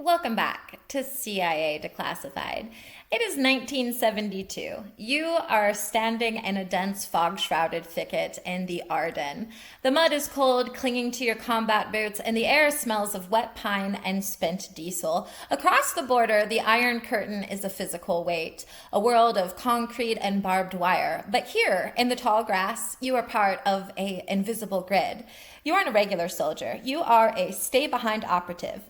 Welcome back to CIA Declassified. It is 1972. You are standing in a dense fog-shrouded thicket in the Ardennes. The mud is cold, clinging to your combat boots, and the air smells of wet pine and spent diesel. Across the border, the Iron Curtain is a physical weight, a world of concrete and barbed wire. But here, in the tall grass, you are part of an invisible grid. You aren't a regular soldier. You are a stay-behind operative.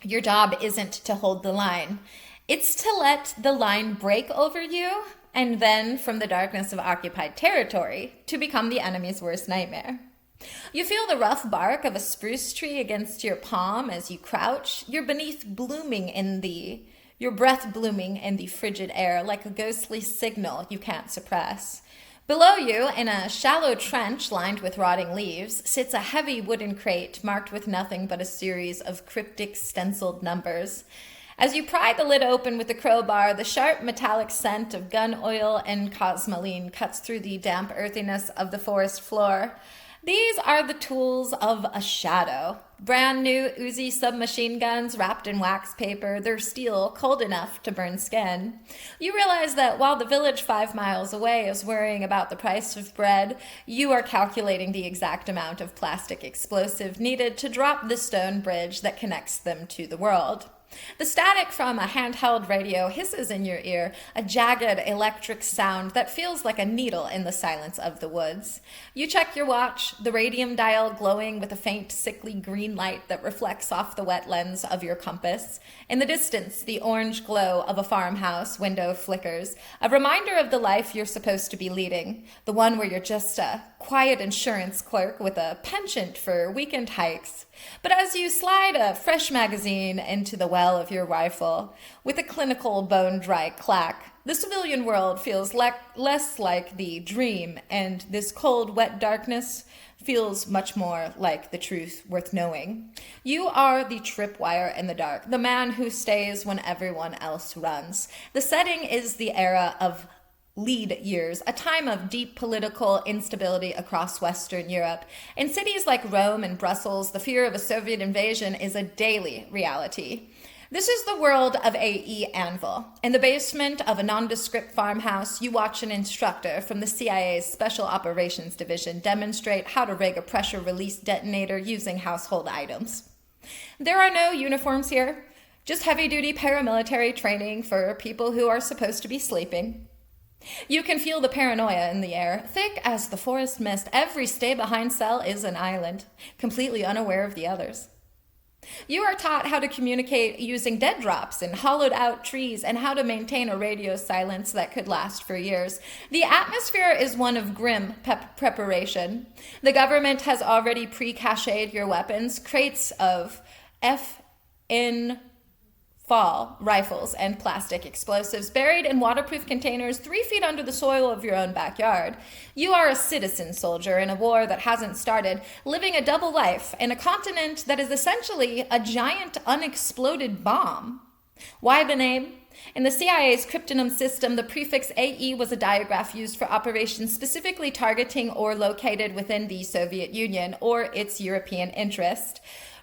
Your job isn't to hold the line. It's to let the line break over you, and then, from the darkness of occupied territory, to become the enemy's worst nightmare. You feel the rough bark of a spruce tree against your palm as you crouch, your breath blooming in the frigid air like a ghostly signal you can't suppress. Below you, in a shallow trench lined with rotting leaves, sits a heavy wooden crate marked with nothing but a series of cryptic stenciled numbers. As you pry the lid open with a crowbar, the sharp metallic scent of gun oil and cosmoline cuts through the damp earthiness of the forest floor. These are the tools of a shadow. Brand new Uzi submachine guns wrapped in wax paper, their steel cold enough to burn skin. You realize that while the village 5 miles away is worrying about the price of bread, you are calculating the exact amount of plastic explosive needed to drop the stone bridge that connects them to the world. The static from a handheld radio hisses in your ear, a jagged electric sound that feels like a needle in the silence of the woods. You check your watch, the radium dial glowing with a faint, sickly green light that reflects off the wet lens of your compass. In the distance, the orange glow of a farmhouse window flickers, a reminder of the life you're supposed to be leading, the one where you're just a quiet insurance clerk with a penchant for weekend hikes. But as you slide a fresh magazine into the well of your rifle, with a clinical bone-dry clack, the civilian world feels less like the dream, and this cold, wet darkness feels much more like the truth worth knowing. You are the tripwire in the dark, the man who stays when everyone else runs. The setting is the era of lead years, a time of deep political instability across Western Europe. In cities like Rome and Brussels, the fear of a Soviet invasion is a daily reality. This is the world of AEANVIL. In the basement of a nondescript farmhouse, you watch an instructor from the CIA's Special Operations Division demonstrate how to rig a pressure release detonator using household items. There are no uniforms here, just heavy-duty paramilitary training for people who are supposed to be sleeping. You can feel the paranoia in the air. Thick as the forest mist, every stay-behind cell is an island, completely unaware of the others. You are taught how to communicate using dead drops and hollowed-out trees and how to maintain a radio silence that could last for years. The atmosphere is one of grim preparation. The government has already pre-cached your weapons, crates of FN fall rifles and plastic explosives buried in waterproof containers 3 feet under the soil of your own backyard. You are a citizen soldier in a war that hasn't started, living a double life in a continent that is essentially a giant unexploded bomb. Why the name? In the CIA's cryptonym system, the prefix AE was a diagraph used for operations specifically targeting or located within the Soviet Union or its European interest.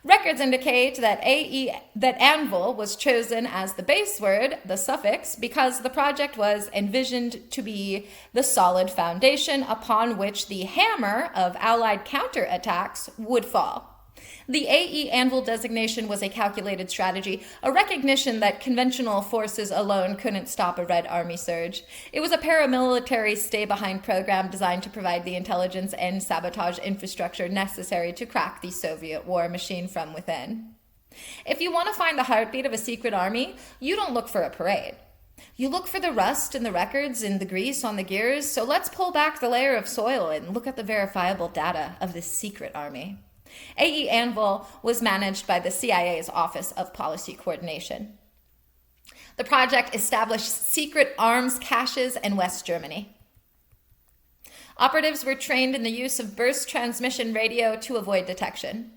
Records indicate that ANVIL was chosen as the base word, the suffix, because the project was envisioned to be the solid foundation upon which the hammer of Allied counterattacks would fall. The AEANVIL designation was a calculated strategy, a recognition that conventional forces alone couldn't stop a Red Army surge. It was a paramilitary stay-behind program designed to provide the intelligence and sabotage infrastructure necessary to crack the Soviet war machine from within. If you want to find the heartbeat of a secret army, you don't look for a parade. You look for the rust in the records and the grease on the gears, so let's pull back the layer of soil and look at the verifiable data of this secret army. AEANVIL was managed by the CIA's Office of Policy Coordination. The project established secret arms caches in West Germany. Operatives were trained in the use of burst transmission radio to avoid detection.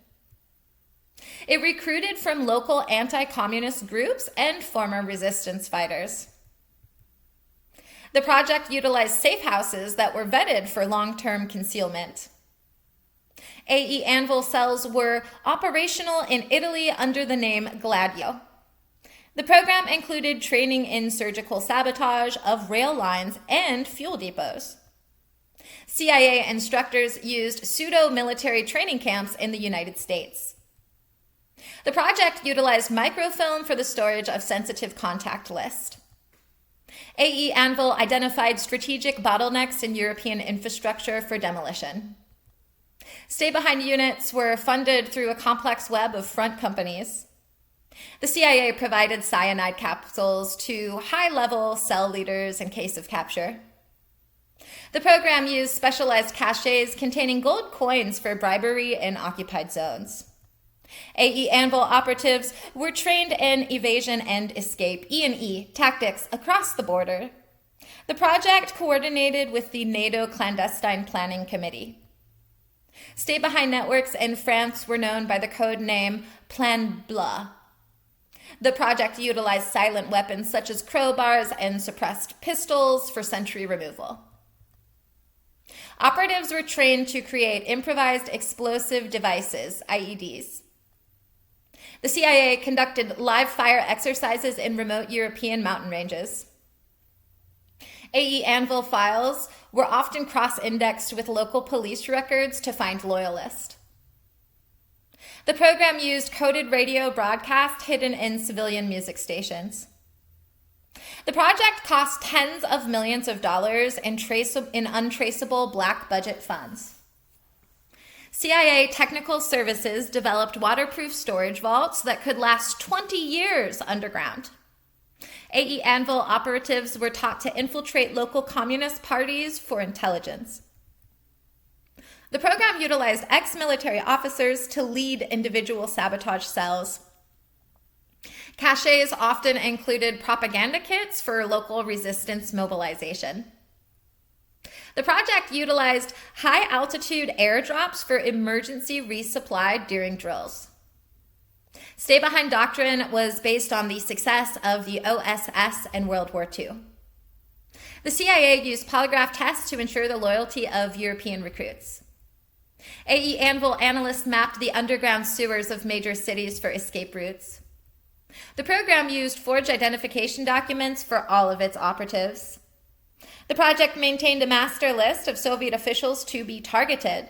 It recruited from local anti-communist groups and former resistance fighters. The project utilized safe houses that were vetted for long-term concealment. AEANVIL cells were operational in Italy under the name Gladio. The program included training in surgical sabotage of rail lines and fuel depots. CIA instructors used pseudo-military training camps in the United States. The project utilized microfilm for the storage of sensitive contact lists. AEANVIL identified strategic bottlenecks in European infrastructure for demolition. Stay-behind units were funded through a complex web of front companies. The CIA provided cyanide capsules to high-level cell leaders in case of capture. The program used specialized caches containing gold coins for bribery in occupied zones. AEANVIL operatives were trained in evasion and escape (E&E) tactics across the border. The project coordinated with the NATO Clandestine Planning Committee. Stay-behind networks in France were known by the code name Plan Bleu. The project utilized silent weapons such as crowbars and suppressed pistols for sentry removal. Operatives were trained to create improvised explosive devices, IEDs. The CIA conducted live fire exercises in remote European mountain ranges. AEANVIL files were often cross-indexed with local police records to find loyalists. The program used coded radio broadcast hidden in civilian music stations. The project cost tens of millions of dollars in untraceable black budget funds. CIA Technical Services developed waterproof storage vaults that could last 20 years underground. AEANVIL operatives were taught to infiltrate local communist parties for intelligence. The program utilized ex-military officers to lead individual sabotage cells. Caches often included propaganda kits for local resistance mobilization. The project utilized high-altitude airdrops for emergency resupply during drills. Stay-behind doctrine was based on the success of the OSS in World War II. The CIA used polygraph tests to ensure the loyalty of European recruits. AEANVIL analysts mapped the underground sewers of major cities for escape routes. The program used forged identification documents for all of its operatives. The project maintained a master list of Soviet officials to be targeted.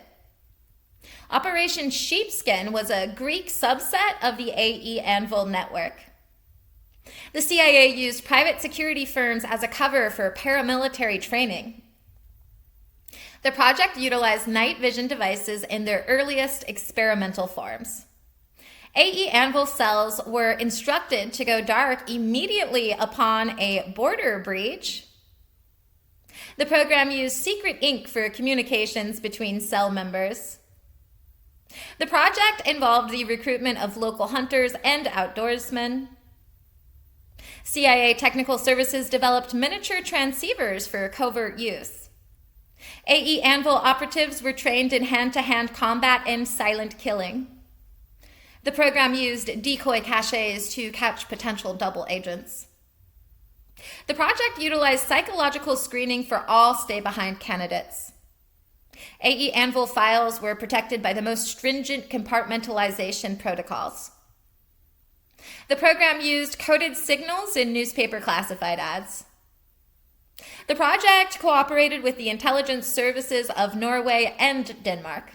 Operation Sheepskin was a Greek subset of the AEANVIL network. The CIA used private security firms as a cover for paramilitary training. The project utilized night vision devices in their earliest experimental forms. AEANVIL cells were instructed to go dark immediately upon a border breach. The program used secret ink for communications between cell members. The project involved the recruitment of local hunters and outdoorsmen. CIA Technical Services developed miniature transceivers for covert use. AEANVIL operatives were trained in hand-to-hand combat and silent killing. The program used decoy caches to catch potential double agents. The project utilized psychological screening for all stay-behind candidates. AEANVIL files were protected by the most stringent compartmentalization protocols. The program used coded signals in newspaper classified ads. The project cooperated with the intelligence services of Norway and Denmark.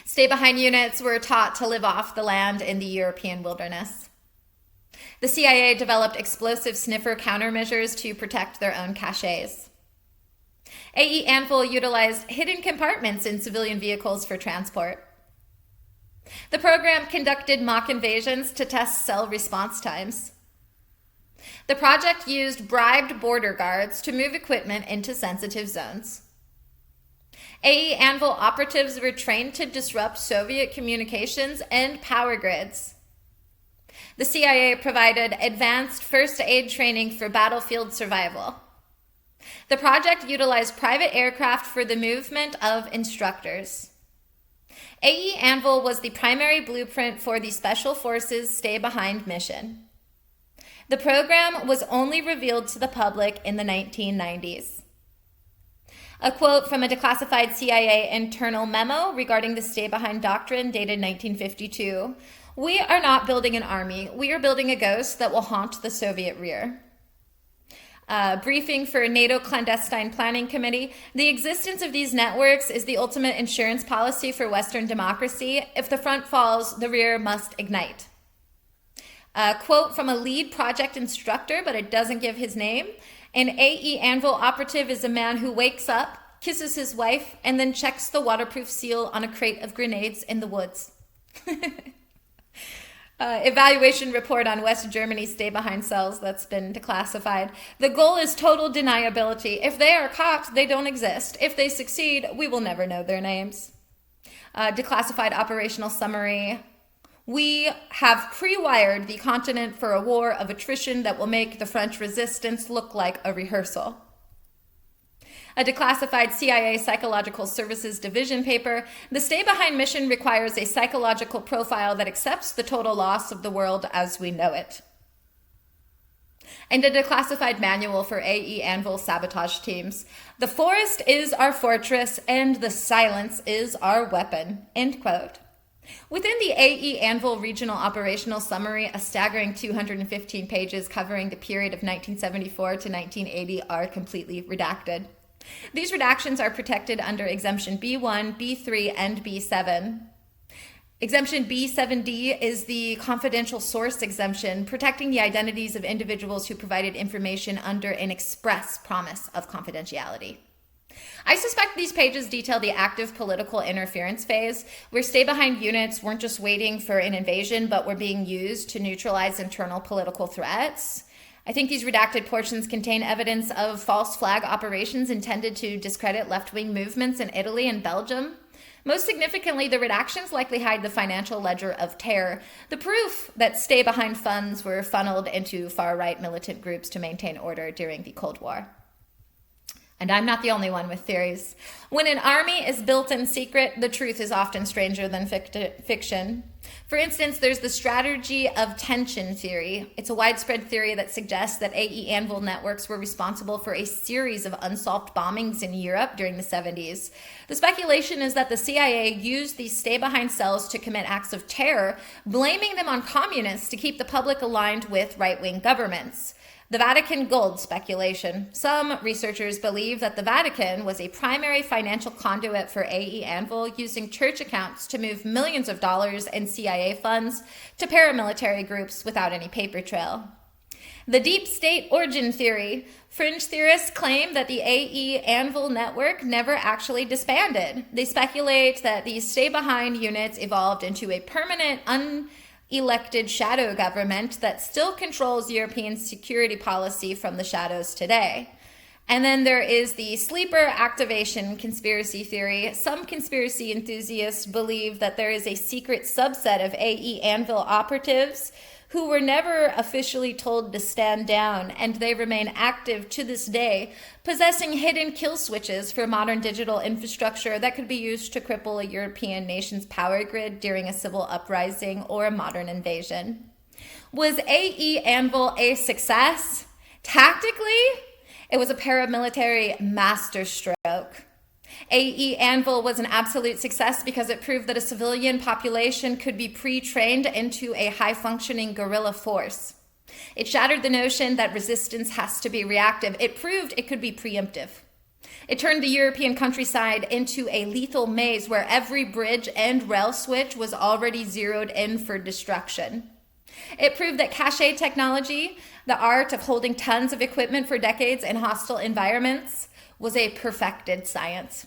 Stay-behind units were taught to live off the land in the European wilderness. The CIA developed explosive sniffer countermeasures to protect their own caches. AEANVIL utilized hidden compartments in civilian vehicles for transport. The program conducted mock invasions to test cell response times. The project used bribed border guards to move equipment into sensitive zones. AEANVIL operatives were trained to disrupt Soviet communications and power grids. The CIA provided advanced first aid training for battlefield survival. The project utilized private aircraft for the movement of instructors. AEANVIL was the primary blueprint for the Special Forces Stay-Behind mission. The program was only revealed to the public in the 1990s. A quote from a declassified CIA internal memo regarding the Stay-Behind doctrine dated 1952. We are not building an army. We are building a ghost that will haunt the Soviet rear. Briefing for NATO Clandestine Planning Committee. The existence of these networks is the ultimate insurance policy for Western democracy. If the front falls, the rear must ignite. Quote from a lead project instructor, but it doesn't give his name. An AEANVIL operative is a man who wakes up, kisses his wife, and then checks the waterproof seal on a crate of grenades in the woods. Evaluation report on West Germany stay-behind cells that's been declassified. The goal is total deniability. If they are caught, they don't exist. If they succeed, we will never know their names. Declassified operational summary. We have pre-wired the continent for a war of attrition that will make the French resistance look like a rehearsal. A declassified CIA Psychological Services Division paper, the stay-behind mission requires a psychological profile that accepts the total loss of the world as we know it. And a declassified manual for AEANVIL sabotage teams. The forest is our fortress and the silence is our weapon, end quote. Within the AEANVIL Regional Operational Summary, a staggering 215 pages covering the period of 1974 to 1980 are completely redacted. These redactions are protected under Exemption B1, B3, and B7. Exemption B7D is the confidential source exemption, protecting the identities of individuals who provided information under an express promise of confidentiality. I suspect these pages detail the active political interference phase, where stay-behind units weren't just waiting for an invasion, but were being used to neutralize internal political threats. I think these redacted portions contain evidence of false flag operations intended to discredit left-wing movements in Italy and Belgium. Most significantly, the redactions likely hide the financial ledger of terror, the proof that stay-behind funds were funneled into far-right militant groups to maintain order during the Cold War. And I'm not the only one with theories. When an army is built in secret, the truth is often stranger than fiction. For instance, there's the strategy of tension theory. It's a widespread theory that suggests that AEANVIL networks were responsible for a series of unsolved bombings in Europe during the 70s. The speculation is that the CIA used these stay-behind cells to commit acts of terror, blaming them on communists to keep the public aligned with right-wing governments. The Vatican gold speculation. Some researchers believe that the Vatican was a primary financial conduit for AEANVIL, using church accounts to move millions of dollars in CIA funds to paramilitary groups without any paper trail. The deep state origin theory. Fringe theorists claim that the AEANVIL network never actually disbanded. They speculate that these stay-behind units evolved into a permanent, elected shadow government that still controls European security policy from the shadows today. And then there is the sleeper activation conspiracy theory. Some conspiracy enthusiasts believe that there is a secret subset of AEANVIL operatives who were never officially told to stand down, and they remain active to this day, possessing hidden kill switches for modern digital infrastructure that could be used to cripple a European nation's power grid during a civil uprising or a modern invasion. Was AEANVIL a success? Tactically, it was a paramilitary masterstroke. AEANVIL was an absolute success because it proved that a civilian population could be pre-trained into a high-functioning guerrilla force. It shattered the notion that resistance has to be reactive. It proved it could be preemptive. It turned the European countryside into a lethal maze where every bridge and rail switch was already zeroed in for destruction. It proved that cache technology, the art of holding tons of equipment for decades in hostile environments, was a perfected science.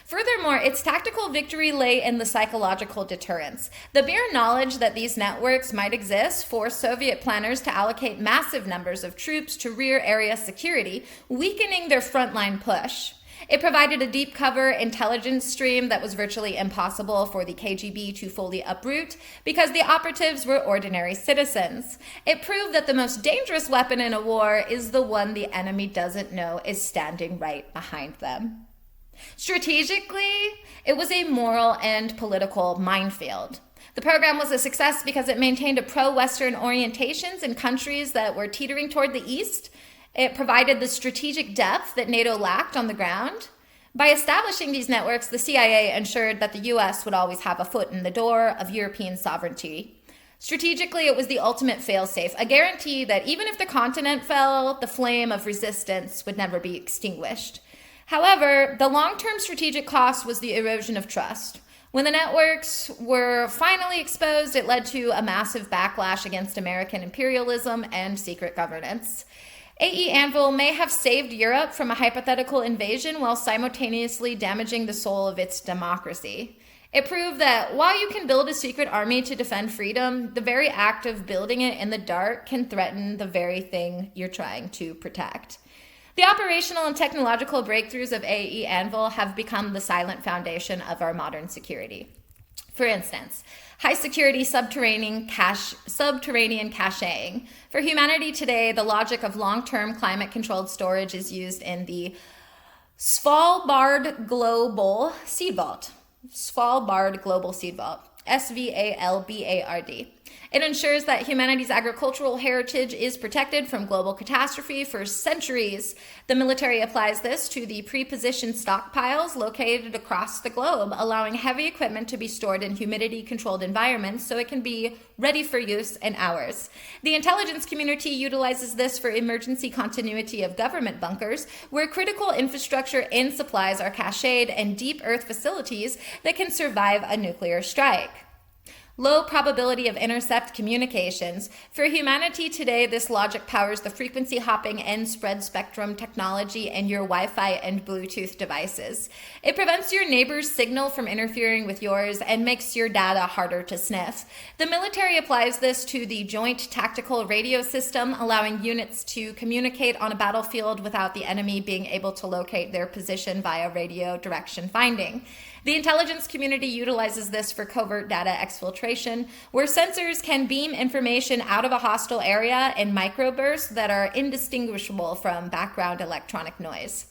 Furthermore, its tactical victory lay in the psychological deterrence. The bare knowledge that these networks might exist forced Soviet planners to allocate massive numbers of troops to rear area security, weakening their frontline push. It provided a deep cover intelligence stream that was virtually impossible for the KGB to fully uproot because the operatives were ordinary citizens. It proved that the most dangerous weapon in a war is the one the enemy doesn't know is standing right behind them. Strategically, it was a moral and political minefield. The program was a success because it maintained a pro-Western orientations in countries that were teetering toward the east. It provided the strategic depth that NATO lacked on the ground. By establishing these networks, the CIA ensured that the US would always have a foot in the door of European sovereignty. Strategically, it was the ultimate failsafe, a guarantee that even if the continent fell, the flame of resistance would never be extinguished. However, the long-term strategic cost was the erosion of trust. When the networks were finally exposed, it led to a massive backlash against American imperialism and secret governance. AEANVIL may have saved Europe from a hypothetical invasion while simultaneously damaging the soul of its democracy. It proved that while you can build a secret army to defend freedom, the very act of building it in the dark can threaten the very thing you're trying to protect. The operational and technological breakthroughs of AEANVIL have become the silent foundation of our modern security. For instance, high-security subterranean caching. For humanity today, the logic of long-term climate-controlled storage is used in the Svalbard Global Seed Vault. Svalbard Global Seed Vault, SVALBARD. It ensures that humanity's agricultural heritage is protected from global catastrophe for centuries. The military applies this to the pre-positioned stockpiles located across the globe, allowing heavy equipment to be stored in humidity-controlled environments so it can be ready for use in hours. The intelligence community utilizes this for emergency continuity of government bunkers, where critical infrastructure and supplies are cached in deep earth facilities that can survive a nuclear strike. Low probability of intercept communications. For humanity today, this logic powers the frequency hopping and spread spectrum technology in your Wi-Fi and Bluetooth devices. It prevents your neighbor's signal from interfering with yours and makes your data harder to sniff. The military applies this to the Joint Tactical Radio System, allowing units to communicate on a battlefield without the enemy being able to locate their position via radio direction finding. The intelligence community utilizes this for covert data exfiltration, where sensors can beam information out of a hostile area in microbursts that are indistinguishable from background electronic noise.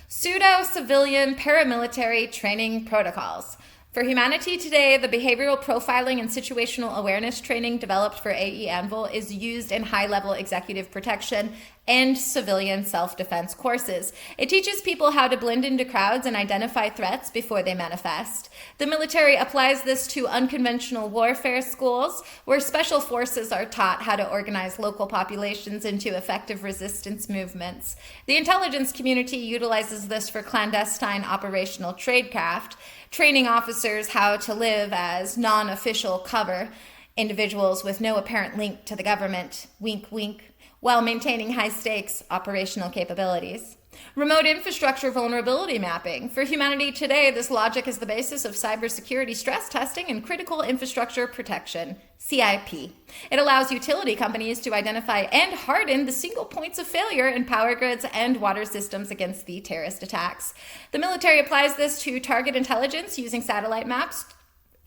Pseudo-civilian paramilitary training protocols. For humanity today, the behavioral profiling and situational awareness training developed for AEANVIL is used in high-level executive protection and civilian self-defense courses. It teaches people how to blend into crowds and identify threats before they manifest. The military applies this to unconventional warfare schools, where special forces are taught how to organize local populations into effective resistance movements. The intelligence community utilizes this for clandestine operational tradecraft, training officers how to live as non-official cover individuals with no apparent link to the government, wink wink, while maintaining high-stakes operational capabilities. Remote infrastructure vulnerability mapping. For humanity today, this logic is the basis of cybersecurity stress testing and critical infrastructure protection, CIP. It allows utility companies to identify and harden the single points of failure in power grids and water systems against the terrorist attacks. The military applies this to target intelligence using satellite maps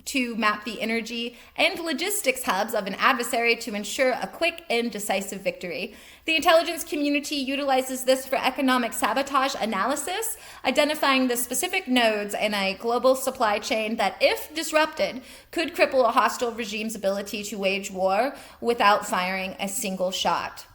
to map the energy and logistics hubs of an adversary to ensure a quick and decisive victory. The intelligence community utilizes this for economic sabotage analysis, identifying the specific nodes in a global supply chain that, if disrupted, could cripple a hostile regime's ability to wage war without firing a single shot.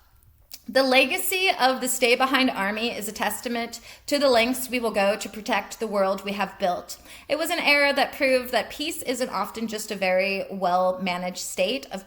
The legacy of the Stay Behind Army is a testament to the lengths we will go to protect the world we have built. It was an era that proved that peace isn't often just a very well-managed state of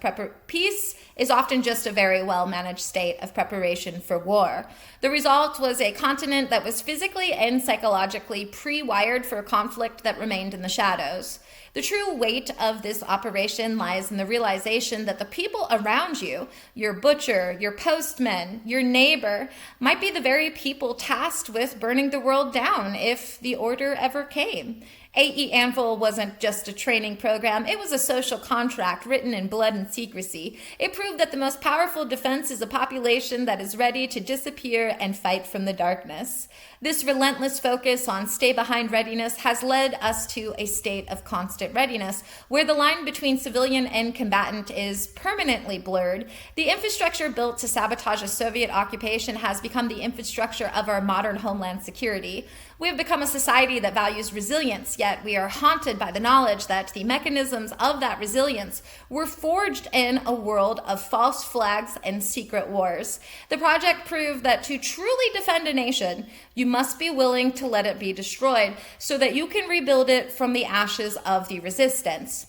peace is often just a very well-managed state of preparation for war. The result was a continent that was physically and psychologically pre-wired for a conflict that remained in the shadows. The true weight of this operation lies in the realization that the people around you, your butcher, your postman, your neighbor, might be the very people tasked with burning the world down if the order ever came. AEANVIL wasn't just a training program, it was a social contract written in blood and secrecy. It proved that the most powerful defense is a population that is ready to disappear and fight from the darkness. This relentless focus on stay-behind readiness has led us to a state of constant readiness, where the line between civilian and combatant is permanently blurred. The infrastructure built to sabotage a Soviet occupation has become the infrastructure of our modern homeland security. We have become a society that values resilience, yet we are haunted by the knowledge that the mechanisms of that resilience were forged in a world of false flags and secret wars. The project proved that to truly defend a nation, you must be willing to let it be destroyed so that you can rebuild it from the ashes of the resistance.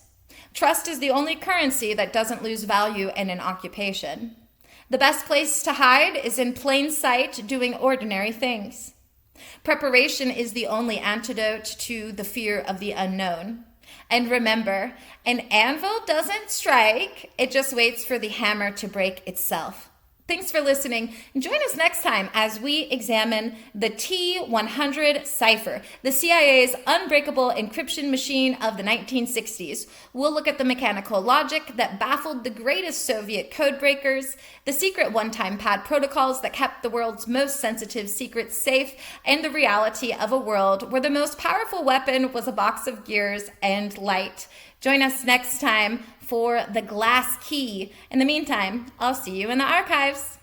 Trust is the only currency that doesn't lose value in an occupation. The best place to hide is in plain sight doing ordinary things. Preparation is the only antidote to the fear of the unknown. And remember, an anvil doesn't strike, it just waits for the hammer to break itself. Thanks for listening. Join us next time as we examine the T-100 cipher, the CIA's unbreakable encryption machine of the 1960s. We'll look at the mechanical logic that baffled the greatest Soviet codebreakers, the secret one-time pad protocols that kept the world's most sensitive secrets safe, and the reality of a world where the most powerful weapon was a box of gears and light. Join us next time for the glass key. In the meantime, I'll see you in the archives.